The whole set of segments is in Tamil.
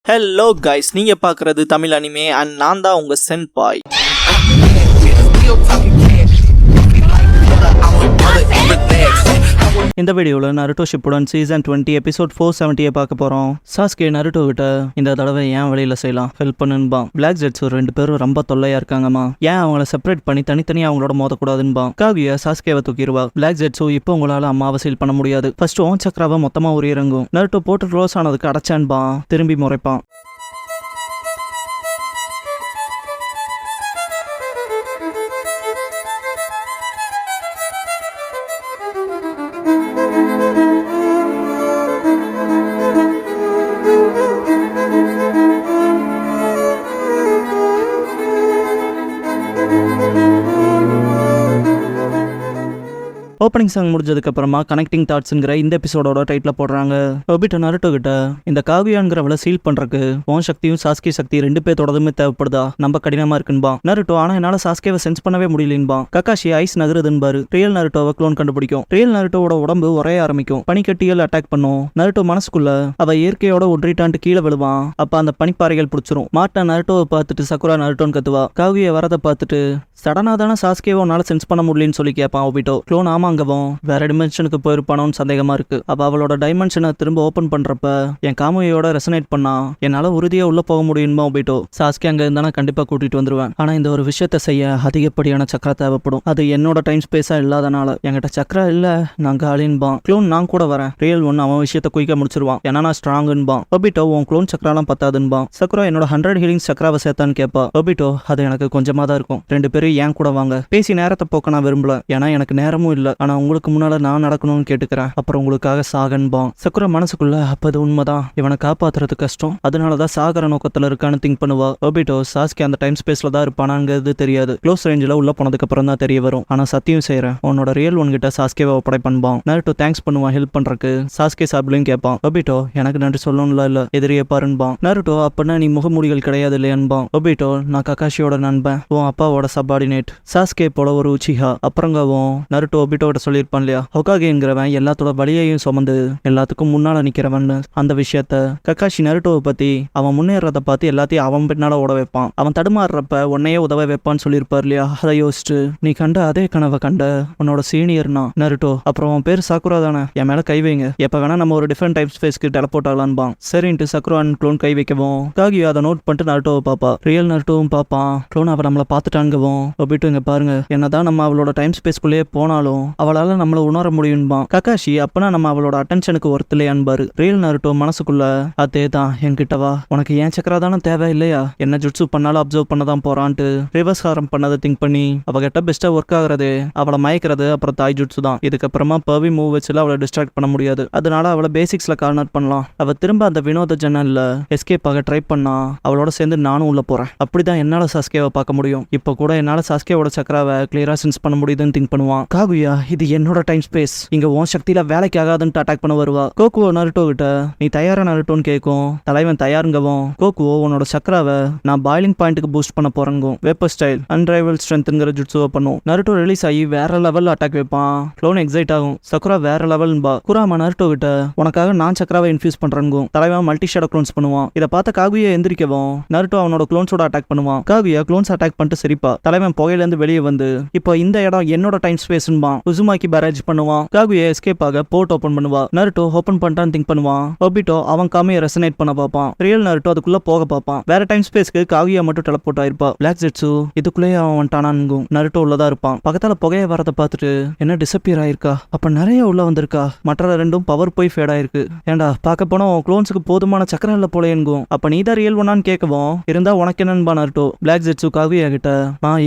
ஹலோ கைஸ், நீங்க பார்க்குறது தமிழ் அனிமே அண்ட் நான் தான் உங்க சென்பாய். இந்த வீடியோவில் நருட்டோ ஷிப்புடன் சீசன் 20 எபிசோட் 470 பார்க்க போகிறோம். சாஸ்கே நருட்டோ கிட்ட இந்த தடவை ஏன் வழியில் செய்யலாம் ஹெல்ப் பண்ணுன்பா. பிளாக் ஜெட்ஸு 2 பேரும் ரொம்ப தொல்லையாக இருக்காங்கம்மா, ஏன் அவங்கள செப்பரேட் பண்ணி தனித்தனியாக அவங்களோட மோதக்கூடாதுன்பா. காகுயா சாஸ்கேவை தூக்கிடுவா. பிளாக் ஜெட்ஸு இப்போ உங்களால் அம்மாவை சீல் பண்ண முடியாது, ஃபர்ஸ்ட் ஓன் சக்கராவை மொத்தமாக உரியறங்கும். நருட்டோ போட்டு க்ளோஸ் ஆனதுக்கு அடைச்சான்பா, திரும்பி முறைப்பான். ஓப்பனிங் சாங் முடிஞ்சதுக்கு அப்புறமா கனெக்டிங் தாட்ஸ்ங்கிற இந்த எபிசோடோட டைட்டில் போடுறாங்க. ஒபிட்டோ நருட்டோ கிட்ட இந்த காகுயான்கிறவளை சீல் பண்றதுக்கு உன் சக்தியும் சாஸ்கே சக்தி 2 பேர்த்தோடதுமே தேவைப்படுதா, நம்ம கடினமா இருக்குன்பா. நருட்டோ ஆனா என்னால சாஸ்கேவை சென்ஸ் பண்ணவே முடியலன்பா. கக்காஷி ஐஸ் நகருதுன்பாரு. ரியல் நருட்டோவை க்ளோன் கண்டுபிடிக்கும். ரியல் நருட்டோவோட உடம்பு உரைய ஆரம்பிக்கும். பனிக்கட்டிகள் அட்டாக் பண்ணும். நருட்டோ மனசுக்குள்ள அவ இயற்கையோட ஒன்றிட்டான்ட்டு கீழே விழுவான். அப்ப அந்த பனிப்பாறைகள் பிடிச்சிரும். மாட்ட நருட்டோவை பார்த்துட்டு சக்குரா நருட்டோன்னு கத்துவா. காகுயா வரதை பார்த்துட்டு சடனா தானே சாஸ்கேவை உன்னால சென்ஸ் பண்ண முடியலன்னு சொல்லி கேட்பான் ஒபிட்டோ. க்ளோன் ஆமாங்கவும் வேற டைமென்ஷனுக்கு போயிருப்பானோன்னு சந்தேகமா இருக்கு. அப்ப அவளோட டைமென்ஷனை திரும்ப ஓபன் பண்றப்ப என் காமுயோட ரெசனேட் பண்ணா என்னால உறுதியா உள்ள போக முடியுமா ஒபிட்டோ. சாஸ்கே அங்க இருந்தானா கண்டிப்பா கூட்டிட்டு வந்துருவேன். ஆனா இந்த ஒரு விஷயத்த செய்ய அதிகப்படியான சக்கரா தேவைப்படும். அது என்னோட டைம் ஸ்பேஸா இல்லாதனால என்கிட்ட சக்கரா இல்ல, நான் காலின்பான். க்ளோன் நான் கூட வரேன். ரியல் ஒன்னு அவன் விஷயத்த குயிக்க முடிச்சிருவான், ஏன்னா நான் ஸ்ட்ராங்குன்பான். ஒபிட்டோ உன் க்ளோன் சக்கராலாம் பத்தாதுன்பான். சக்குரா என்னோட 100 ஹீலிங்ஸ் சக்கராவை சேர்த்தான்னு கேட்பா. ஒபிட்டோ அது எனக்கு கொஞ்சமா தான் இருக்கும், 2 பேரும் ஏன் கூட வாங்க. பேசி நேரத்தை போக்க நான் விரும்பல, ஏன்னா எனக்கு நேரமும் இல்ல. ஆனா உங்களுக்கு முன்னால நான் நடக்கணும்னு கேட்டுக்கிறேன், அப்புறம் உங்களுக்காக சாகன்பான். சக்குரா மனசுக்குள்ள அப்ப அது உண்மைதான், இவனை காப்பாத்துறது கஷ்டம், அதனாலதான் சாகர நோக்கத்துல இருக்கான்னு திங்க் பண்ணுவா. ஒபிட்டோ சாஸ்கே அந்த டைம் ஸ்பேஸ்ல தான் இருப்பானாங்கிறது தெரியாது, க்ளோஸ் ரேஞ்சில் உள்ள போனதுக்கு அப்புறம் தான் தெரிய வரும். ஆனா சத்தியம் செய்யறேன், உன்னோட ரியல் ஒன் கிட்ட சாஸ்கேவை ஒப்படை பண்ணுவான். நருட்டோ தேங்க்ஸ் பண்ணுவான் ஹெல்ப் பண்றதுக்கு. சாஸ்கே சாப்பிடலையும் கேட்பான். ஒபிட்டோ எனக்கு நன்றி சொல்லணும்ல இல்ல, எதிரியே பாருன்பான். நருட்டோ அப்படின்னா நீ முகமூடிகள் கிடையாது இல்லையான்பான். ஒபிட்டோ நான் கக்காஷியோட நண்பன், உன் அப்பாவோட சப்பார்டினேட். சாஸ்கே போல ஒரு உச்சிஹா. அப்புறங்கவும் நருட்டோ ஒபிட்டோ கிட்ட சொல்லியிருப்பான் இல்லையா, ஹொகாகேங்கிறவன் எல்லாத்தோட வலியையும் சுமந்து எல்லாத்துக்கும் முன்னால நிக்கிறவன். அந்த விஷயத்த கக்காஷி நருட்டோவை பத்தி அவன் முன்னேறத பார்த்து எல்லாத்தையும் அவன் பின்னால ஓட வைப்பான். அவன் தடுமாறுறப்ப உன்னையே உதவ வைப்பான்னு சொல்லியிருப்பார் இல்லையா, அதை யோசிச்சு நீ கண்ட அதே கனவை கண்ட உன்னோட சீனியர்னா நருட்டோ. அப்புறம் அவன் பேர் சக்குரா தானே, என் மேல கை வைங்க, எப்ப வேணா நம்ம ஒரு டிஃபரெண்ட் டைப் ஸ்பேஸ்க்கு டெலபோர்ட் ஆகலான்பான். சரின்ட்டு சக்குரா அண்ட் க்ளோன் கை வைக்கவும் காகியோ அதை நோட் பண்ணிட்டு நருட்டோவை பாப்பா. ரியல் நருட்டோவும் பாப்பான். க்ளோன் அவ நம்மளை பார்த்துட்டான்கவும் ஒபிட்டோ இங்க பாருங்க, என்னதான் நம்ம அவளோட டைம் ஸ்பேஸ்க்குள்ளேயே போனாலும் அவளால நம்மள உணர முடியும்பான். கக்காஷி அப்பனா நம்ம அவளோட அட்டென்ஷனுக்கு ஒருத்தலையான்பாரு. ரியல் நருட்டோ மனசுக்குள்ள அதே தான், என்கிட்ட வா, உனக்கு ஏன் சக்கரா தானே தேவை இல்லையா, என்ன ஜுட்ஸு பண்ணாலும் அப்சர்வ் பண்ணதான் போறான்ட்டு ரிவர்ஸ் ஹாரம் பண்ணதை திங்க் பண்ணி அவகிட்ட பெஸ்டா ஒர்க் ஆகுறது அவளை மயக்கிறது, அப்புறம் தாய் ஜுட்ஸு தான். இதுக்கப்புறமா பர்வி மூவ் வச்சுல அவளை டிஸ்ட்ராக்ட் பண்ண முடியாது, அதனால அவளை பேசிக்ஸ்ல கார்னர் பண்ணலாம். அவ திரும்ப அந்த வினோத ஜன்னல்ல எஸ்கேப் ஆக ட்ரை பண்ணா அவளோட சேர்ந்து நானும் உள்ள போறேன். அப்படிதான் என்னால சாஸ்கேவை பார்க்க முடியும். இப்போ கூட என்னால சாஸ்கேவோட சக்கராவை கிளியரா சென்ஸ் பண்ண முடியுதுன்னு திங்க் பண்ணுவான். காகுயா இது என்னோட டைம் ஸ்பேஸ், இங்க உன் சக்தியில வேலைக்கு ஆகாதுன்னு அட்டாக் பண்ண வருவா. கோகுவோ நருட்டோ கிட்ட நீ தயாரா நருட்டோன்னு கேட்கும். தலைவன் தயாருங்கவும் கோகுவோ உன்னோட சக்கராவை நான் பாயிலிங் பாயிண்ட்டுக்கு பூஸ்ட் பண்ண போறங்கும். வேப்பர் ஸ்டைல் அன்ரைவல் ஸ்ட்ரென்த்ங்கிற ஜுட்ஸுவை பண்ணும். நருட்டோ ரிலீஸ் ஆகி வேற லெவல் அட்டாக் வைப்பான். க்ளோன் எக்ஸைட் ஆகும். சக்குரா வேற லெவல்பா. குராமா நருட்டோ கிட்ட உனக்காக நான் சக்கராவை இன்ஃபியூஸ் பண்றேங்கும். தலைவன் மல்டி ஷேடோ க்ளோன்ஸ் பண்ணுவான். இதை பார்த்த காகுயா எந்திரிக்கவும் நருட்டோ அவனோட க்ளோன்ஸோட அட்டாக் பண்ணுவான். காகுயா க்ளோன்ஸ் அட்டாக் பண்ணிட்டு சிரிப்பா. தலைவன் புகையில இருந்து வெளியே வந்து இப்போ இந்த இடம் என்னோட டைம் ஸ்பேஸ்ன்பா. உசுமாக்கி பேரேஜ் பண்ணுவான். காகுயா எஸ்கேப் ஆக போர்ட் ஓபன் பண்ணுவா. நருட்டோ ஓபன் பண்ணிட்டான்னு திங்க் பண்ணுவான். ஒபிட்டோ அவன் காமையை ரெசனேட் பண்ண பார்ப்பான். ரியல் நருட்டோ அதுக்குள்ள போக பார்ப்பான். வேற டைம் ஸ்பேஸ்க்கு காகுயா மட்டும் டெலபோர்ட் ஆயிருப்பா. பிளாக் ஜெட்ஸு இதுக்குள்ளேயே அவன் வந்துட்டானான்கும். நருட்டோ உள்ளதா இருப்பான். பக்கத்தால புகைய வரதை பார்த்துட்டு என்ன டிசப்பியர் ஆயிருக்கா, அப்ப நிறைய உள்ள வந்திருக்கா, மற்ற ரெண்டும் பவர் போய் ஃபேட் ஆயிருக்கு. ஏண்டா பார்க்க போனா க்ளோன்ஸுக்கு போதுமான சக்கரம் இல்ல போல என்கும். அப்ப நீ தான் ரியல் ஒன்னான்னு கேட்கவும் இருந்தா உனக்கு என்னன்பா நருட்டோ. பிளாக் ஜெட்ஸு காகுயா கிட்ட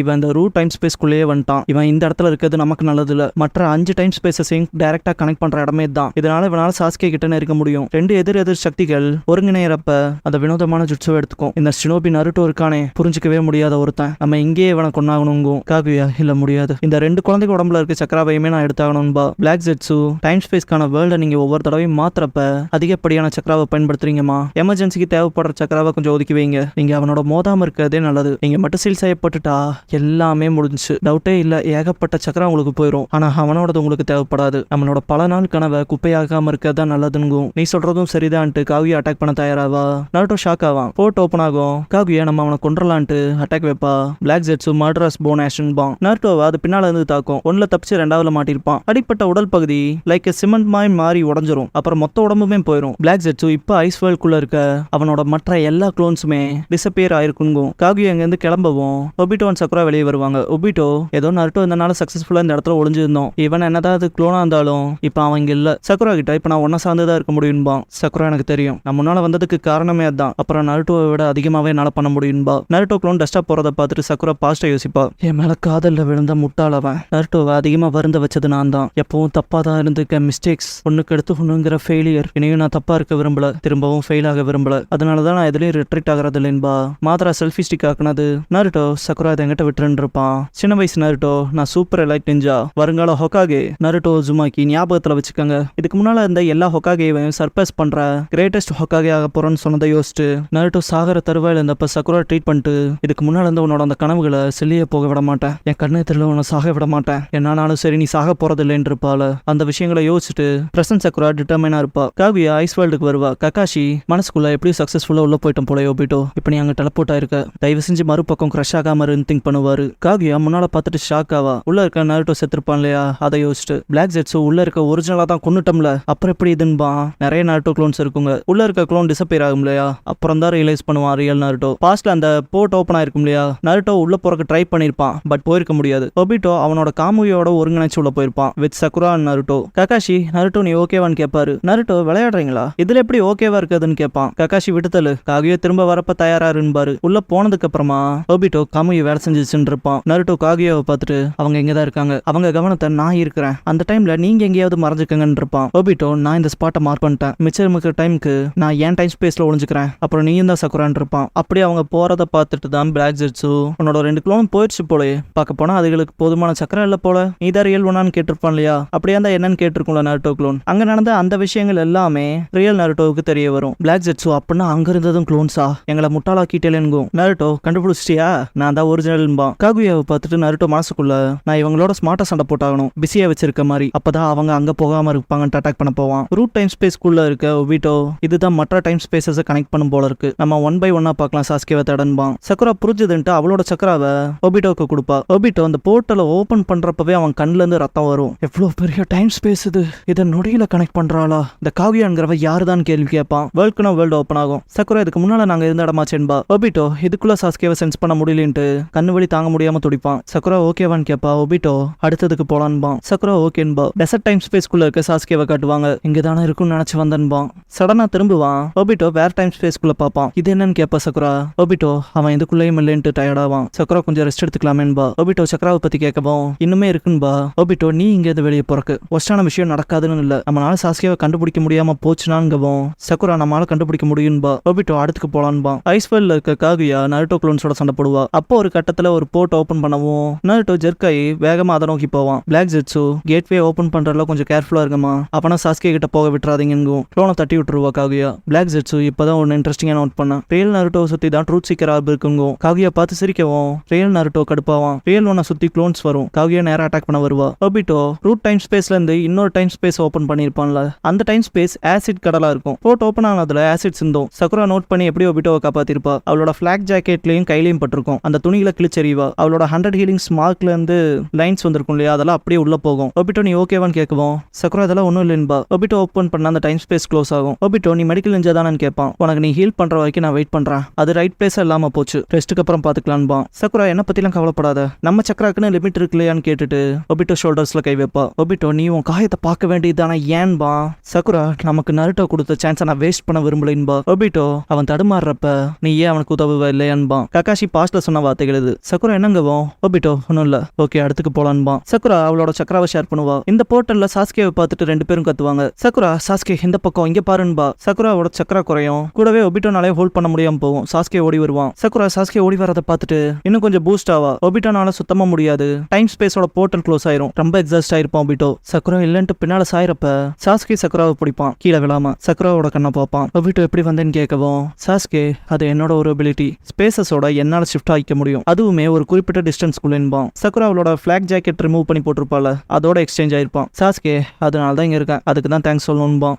இவன் இந்த ரூட் டைம் ஸ்பேஸ்க்குள்ளேயே வந்துட்டான், இவன் இந்த இடத்துல இருக்கிறது நமக்கு நல்லது இல்ல, மற்ற 5 டைம் ஸ்பேஸையும் டைரக்டா கனெக்ட் பண்ற இடமே தான், இதனால இவனால சாஸ்கே கிட்ட இருக்க முடியும். 2 எதிர் சக்திகள் ஒருங்கிணையறப்ப அந்த வினோதமான ஜுட்ஸுவை எடுத்துக்கும். இந்த ஷினோபி நருட்டோ இருக்கானே புரிஞ்சுக்கவே முடியாத ஒருத்தன், நம்ம இங்கேயே இவனை கொண்டாகணுங்கும். காகுயா இல்ல முடியாது, இந்த 2 குழந்தைங்க உடம்புல இருக்க சக்கராவையுமே நான் எடுத்தாகணும்பா. பிளாக் ஜெட்ஸு டைம் ஸ்பேஸ்க்கான வேர்ல்டை நீங்க ஒவ்வொரு தடவையும் மாத்திரப்ப அதிகப்படியான சக்கராவை பயன்படுத்துறீங்கம்மா. எமர்ஜென்சிக்கு தேவைப்படுற சக்கராவை கொஞ்சம் ஒதுக்கி வைங்க. நீங்க அவனோட மோதாம இருக்கிறதே நல்லது. நீங்க மட்டும் சீல் செய்யப்பட்டுட்டா எல்லாமே முடிஞ்சு, டவுட்டே இல்ல, ஏகப்பட்ட சக்கரம் உங்களுக்கு போயிடும். ஆனா ஆனா அவனோடது உங்களுக்கு தேவைப்படாது. நம்மளோட பல நாள் கனவை குப்பையாகாம இருக்கதான் நல்லதுங்கும். நீ சொல்றதும் சரிதான்ட்டு காகுயா அட்டாக் பண்ண தயாராவா. நருட்டோ ஷாக் ஆவான். போர்ட் ஓபன் ஆகும். காகுயா நம்ம அவனை கொன்றலான்ட்டு அட்டாக் வைப்பா. Black Zetsu murderous bone action bomb. நருட்டோவை அது பின்னால இருந்து தாக்கும். ஒன்னுல தப்பிச்சு ரெண்டாவதுல மாட்டிருப்பான். அடிப்பட்ட உடல் பகுதி லைக் சிமெண்ட் மாறி உடஞ்சிரும். அப்புறம் மொத்த உடம்புமே போயிடும். பிளாக் ஜெட்ஸு இப்ப ஐஸ் வேர்ல்டுக்குள்ள இருக்க அவனோட மற்ற எல்லா க்ளோன்ஸுமே டிசப்பியர் ஆயிருக்குங்கும். காகுயா இங்க இருந்து கிளம்பவும் ஒபிட்டோ அண்ட் சக்குரா வெளியே வருவாங்க. ஒபிட்டோ ஏதோ நருட்டோ இருந்தனால சக்சஸ்ஃபுல்லா இந்த இடத்துல ஒளிஞ்சிருந்தோம். இவன் என்னதான் அது க்ளோனா இருந்தாலும் இப்ப அவன் இங்க இல்ல. சக்குரா கிட்ட இப்ப நான் ஒன்னா சார்ந்துதான் இருக்க முடியும்பா. சக்குரா எனக்கு தெரியும். நான் முன்னால வந்ததுக்கு காரணமே அதான். அப்புறம் நருட்டோவை விட அதிகமாவே என்னால பண்ண முடியும்பா. நருட்டோ க்ளோன் டஸ்டா போறத பார்த்துட்டு சக்குரா பாஸ்டா யோசிப்பா. என் மேல காதல்ல விழுந்த முட்டாளவன். நருட்டோவை அதிகமா வருந்த வச்சது நான் தான். எப்பவும் தப்பா தான் இருந்துக்க மிஸ்டேக்ஸ். ஒண்ணுக்கு எடுத்து ஒண்ணுங்கிற ஃபெயிலியர். இனியும் நான் தப்பா இருக்க விரும்பல. திரும்பவும் ஃபெயில் ஆக விரும்பல. அதனாலதான் நான் எதுலயும் ரிட்ரீட் ஆகிறது இல்லைன்பா. மாத்ரா செல்ஃபி ஸ்டிக் ஆக்குனது நருட்டோ. சக்குரா இதை என்கிட்ட விட்டுருன்னு இருப்பான். சின்ன வயசு நருட்டோ நான் சூப்பர் எலைட் நிஞ்சா. வருங்கால ஹொகாகே நருட்டோ ஜுமாக்கி ஞாபகத்துல வச்சுக்கோங்க. இதுக்கு முன்னால இருந்த எல்லா ஹொகாகேவையும் சர்பாஸ் பண்ற கிரேட்டஸ்ட் ஹொகாகே ஆக போறேன்னு சொன்னதை யோசிச்சு நருட்டோ சாகர தருவாயில இருந்தப்ப சக்குரா ட்ரீட் பண்ணிட்டு இதுக்கு முன்னால இருந்த உன்னோட அந்த கனவுகளை செல்லிய போக விட மாட்டேன். என் கண்ணை தெரியல உன்னை சாக விட மாட்டேன். என்னானாலும் சரி நீ சாக போறது இல்லைன்னு இருப்பாள். அந்த விஷயங்களை யோசிச்சுட்டு பிரசன்ட் சக்குரா டிட்டர்மைனா இருப்பா. காவியா ஐஸ் வேர்ல்டுக்கு வருவா. ககாஷி மனசுக்குள்ள எப்படி சக்சஸ்ஃபுல்லா உள்ள போயிட்டோம் போல ஒபிட்டோ. இப்ப நீ அங்க டெலப்போர்ட் ஆயிருக்க. தயவு செஞ்சு மறுபக்கம் கிரஷ் ஆகாம திங்க் பண்ணுவாரு. காகியா முன்னால பார்த்துட்டு ஷாக் ஆவா. உள்ள இருக்க நருட்டோ செத்துருப்பான் இல்லையா அதை யோசிச்சுட்டு. பிளாக் ஜெட்ஸு உள்ள இருக்க ஒரிஜினலா தான் கொன்னுட்டோம்ல அப்புறம் எப்படி இதுன்பா. நிறைய நருட்டோ க்ளோன்ஸ் இருக்குங்க. உள்ள இருக்க க்ளோன் டிசப்பியர் ஆகும் இல்லையா அப்புறம் தான் ரியலைஸ் பண்ணுவான் ரியல் நருட்டோ. பாஸ்ட்ல அந்த போர்ட் ஓப்பன் ஆயிருக்கும் இல்லையா நருட்டோ உள்ள போறக்கு ட்ரை பண்ணிருப்பான். பட் போயிருக்க முடியாது. ஒபிட்டோ அவனோட காமுயோட ஒருங்கிணைச்சு உள்ள போயிருப்பான் with Sakura and Naruto. Kakashi Naruto நீ ஓகேவான்னு கேட்பாரு. நருட்டோ விளையாடுறீங்களா இதுல எப்படி ஓகேவா இருக்குதுன்னு கேட்பான். ககாஷி விட்டுத்தலு. காகியோ திரும்ப வரப்ப தயாரா இருப்பாரு. உள்ள போனதுக்கு அப்புறமா ஒபிட்டோ காமுயோ வேலை செஞ்சுச்சுன்னு இருப்பான். நருட்டோ காகியோவை பார்த்துட்டு அவங்க எங்கதான் இருக்காங்க. அவங்க கவனத்தை நான் இருக்கிறேன். அந்த டைம்ல நீங்க எங்கேயாவது மறைஞ்சுக்கங்கன்னு இருப்பான். ஒபிட்டோ நான் இந்த ஸ்பாட்டை மார்க் பண்ணிட்டேன். மிச்சம் இருக்கிற டைமுக்கு நான் ஏன் டைம் ஸ்பேஸ்ல ஒளிஞ்சுக்கிறேன். அப்புறம் நீயும் தான் சக்குரான் இருப்பான். அப்படியே அவங்க போறத பார்த்துட்டு தான் பிளாக் ஜெட்ஸு உன்னோட 2 க்ளோன் போயிடுச்சு போலே. பார்க்க போனா அதுகளுக்கு போதுமான சக்கரம் இல்ல போல. நீ தான் ரியல் ஒன்னான்னு கேட்டிருப்பான் இல்லையா அப்படியே இருந்தா என்னன்னு கேட்டிருக்கும்ல நருட்டோ க்ளோன். அங்க நடந்த அந்த விஷயங்கள் எல்லாமே ரியல் நருட்டோவுக்கு தெரிய வரும். பிளாக் ஜெட்ஸு அப்படின்னா அங்க இருந்ததும் க்ளோன்ஸா எங்களை முட்டாளாக்கிட்டேலென்கும். நருட்டோ கண்டுபிடிச்சிட்டியா நான் தான் ஒரிஜினல்பா. காகுயாவை பார்த்துட்டு நருட்டோ மனசுக்குள்ள நான் இவங்களோட ஸ்மார்ட்டா சண்டை போட்டாகணும் பிஸியா வச்சிருக்க மாதிரி. அப்பதான் அவங்க அங்க போகாம இருப்பாங்கன்னு அட்டாக் பண்ண போவான். ரூட் டைம் ஸ்பேஸ்க்குள்ள இருக்க ஒபிட்டோ இதுதான் மற்ற டைம் ஸ்பேசஸ் கனெக்ட் பண்ணும் போல இருக்கு. நம்ம 1 by 1 பார்க்கலாம் சாஸ்கேவை தடன்பான். சக்குரா புரிஞ்சுதுன்ட்டு அவளோட சக்கராவை ஒபிட்டோக்கு கொடுப்பா. ஒபிட்டோ அந்த போர்ட்டலை ஓபன் பண்றப்பவே அவன் கண்ணுல இருந்து ரத்தம் வரும். எவ்வளவு பெரிய டைம் ஸ்பேஸ் இது. இதை நொடியில கனெக்ட் பண்றாளா இந்த காகுயாங்கிறவ யாருதான் கேள்வி கேட்பான். வேர்ல்டுக்குனா வேர்ல்டு ஓப்பன் ஆகும். சக்குரா இதுக்கு முன்னால நாங்க இருந்த இடமாச்சேன்பா. ஒபிட்டோ இதுக்குள்ள சாஸ்கேவை சென்ஸ் பண்ண முடியலன்ட்டு கண்ணு வலி தாங்க முடியாம துடிப்பான். சக்குரா ஓகேவான்னு கேப்பா. ஒபிட்டோ அடுத்ததுக்கு போலான்பான். சக்குரா ஓகேன்பா. டெசர்ட் டைம் ஸ்பேஸ்க்குள்ள இருக்க சாஸ்கேவை காட்டுவாங்க. இங்கதானே இருக்கும்னு நினைச்சு வந்தன்பான். சடனா திரும்புவான். ஒபிட்டோ வேற டைம் ஸ்பேஸ்க்குள்ள பாப்பான். இது என்னன்னு கேப்பா சக்குரா. ஒபிட்டோ அவன் இதுக்குள்ளேயும் இல்லைன்ட்டு டயர்டாவான். சக்குரா கொஞ்சம் ரெஸ்ட் எடுத்துக்கலாமேன்பா. ஒபிட்டோ சக்கராவை பத்தி கேட்கவும் இன்னுமே இருக்குன்பா. ஒபிட்டோ நீ இங்க இருந்து வெளியே போறக்கு ஒஸ்டான விஷயம் நடக்காதுன்னு இல்ல. நம்மளால சாஸ்கேவை கண்டுபிடிக்க முடியாம போச்சுனாங்கவும் சக்குரா நம்மளால கண்டுபிடிக்க முடியும்பா. ஒபிட்டோ அடுத்துக்கு போலான்பா. ஐஸ்வேல்ல இருக்க காகுயா நருட்டோ க்ளோன்ஸோட சண்டை போடுவா. அப்போ ஒரு கட்டத்துல ஒரு போர்ட் ஓபன் பண்ணவும் நருட்டோ ஜெர்க்காயி வேகமா அதை நோக்கி போவான். பிளாக் ஜெட்ஸு கேட்வே ஓபன் பண்றதுல கொஞ்சம் கேர்ஃபுல்லா இருக்குமா. அப்பனா சாஸ்கே கிட்ட போக விட்டுறாதீங்கும். க்ளோனை தட்டி விட்டுருவா காகுயா. பிளாக் ஜெட்ஸு இப்பதான் ஒன்னு இன்ட்ரெஸ்டிங்கா நோட் பண்ண. ரியல் நருட்டோ சுத்தி தான் ட்ரூத் சீக்கர் ஆர்ப் இருக்குங்கும். காகுயா பார்த்து சிரிக்கவும் ரியல் நருட்டோ கடுப்பாவான். ரியல் ஒன்ன சுத்தி க்ளோன்ஸ் வரும். காகுயா நேரா அட்டாக் பண்ண வருவா. ஒபிட்டோ ரூட் டைம் ஸ்பேஸ்ல இருந்து இன்னொரு டைம் ஸ்பேஸ் ஓபன் பண்ணிருப்பான்ல அந்த டைம் ஸ்பேஸ் ஆசிட் கடலா இருக்கும். போர்ட் ஓபன் ஆனதுல ஆசிட் சிந்தும். சக்குரா நோட் பண்ணி எப்படி ஒபிட்டோவை காப்பாத்திருப்பா. அவளோட ஃபிளாக் ஜாக்கெட்லயும் கையிலையும் பட்டிருக்கும். அந்த துணிகளை கிழிச்செறிவா. அவளோட 100 ஹீலிங்ஸ் மார்க்ல இருந்து லைன்ஸ் வந்திருக்கும் இல்லையா அதெல்லாம் அப்படியே உள்ள போகும். ஒபிட்டோ நீ ஓகேவான்னு கேட்கவும் சக்குரா அதெல்லாம் ஒன்னும் இல்லைன்பா. ஒபிட்டோ ஓபன் பண்ண அந்த டைம் ஸ்பேஸ் க்ளோஸ் ஆகும். ஒபிட்டோ நீ மெடிக்கல் நிஞ்சா தானு கேட்பான். உனக்கு நீ ஹீல் பண்ற வரைக்கும் நான் வெயிட் பண்றேன். அது ரைட் பிளேஸ் இல்லாம போச்சு. ரெஸ்ட்டுக்கு அப்புறம் பாத்துக்கலான்பா. சக்குரா என்ன பத்திலாம் கவலைப்படாத. நம்ம சக்கராக்குன்னு லிமிட் இருக்கு இல்லையான்னு கேட்டுட்டு ஒபிட்டோ ஷோல்டர்ஸ்ல கை வைப்பா. ஒபிட்டோ நீ உன் காயத்தை பார்க்க வேண்டியதான ஏன்பா. சக்குரா நமக்கு நருட்டோ கொடுத்த சான்ஸை நான் வேஸ்ட் பண்ண விரும்பலைன்பா. ஒபிட்டோ அவன் தடுமாறுறப்ப நீ ஏன் அவனுக்கு உதவுவ இல்லையான்பா. ககாஷி பாஸ்ட்ல சொன்ன வார்த்தைகள் இது. சக்குரா என்னங்கவும் ஒபிட்டோ ஒன்னும் இல்ல ஓகே அடுத்துக்கு போலான்பா. சக்குரா அவளோட சக்கராவை ஷேர் பண்ணுவா. இந்த போர்ட்டல்ல சாஸ்கேவை பார்த்துட்டு 2 பேரும் கத்துவாங்க. சக்குரா சாஸ்கே இந்த பக்கம் இங்க பாருன்பா. சக்குராவோட சக்கரா குறையும். கூடவே ஒபிட்டோனாலே ஹோல்ட் பண்ண முடியாம போகும். சாஸ்கே ஓடி வருவான். சக்குரா சாஸ்கே ஓடி வரதை பார்த்துட்டு இன்னும் கொஞ்சம் பூஸ்ட் ஆவா. ஒபிட்டோனால சுத்தமா முடியாது. டைம் ஸ்பேஸோட போர்ட்டல் க்ளோஸ் ஆயிரும். ரொம்ப எக்ஸாஸ்ட் ஆயிருப்பான் ஒபிட்டோ. சக்குரா இல்லன்ட்டு பின்னால சாயிரப்ப சாஸ்கே சக்குராவை பிடிப்பான். கீழே விழாம சக்குராவோட கண்ணை பார்ப்பான். ஒபிட்டோ எப்படி வந்தேன்னு கேட்கவும் சாஸ்கே அது என்னோட ஒரு எபிலிட்டி. ஸ்பேசஸோட என்னால ஷிஃப்ட் ஆகிக்க முடியும். அதுவுமே ஒரு குறிப்பிட்ட டிஸ்டன்ஸ்குள்ளேன்பான். சக்குரா அவளோட ஃபிளாக் ஜாக்கெட் ரிமூவ் பண்ணி போட்டிருப்பால அதோட எக்ஸ்சேஞ்ச் ஆயிருப்பான். சாஸ்கே அதனால தான் இங்க இருக்கேன், அதுக்கு தான் தேங்க்ஸ் சொல்லணும்பான்.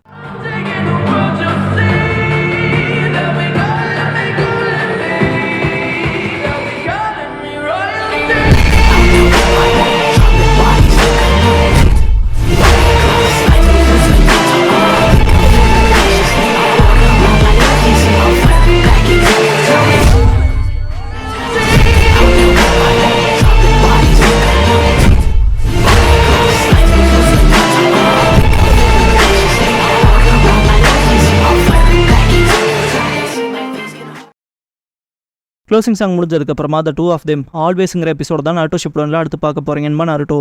க்ளோசிங் சாங் முடிஞ்சதுக்கு அப்புறமா த டூ ஆஃப் தெம் ஆல்வேஸ்ங்கிற எபிசோட தான் நாருட்டோ ஷிப்டன்ல அடுத்து பார்க்க போறீங்க. நருட்டோ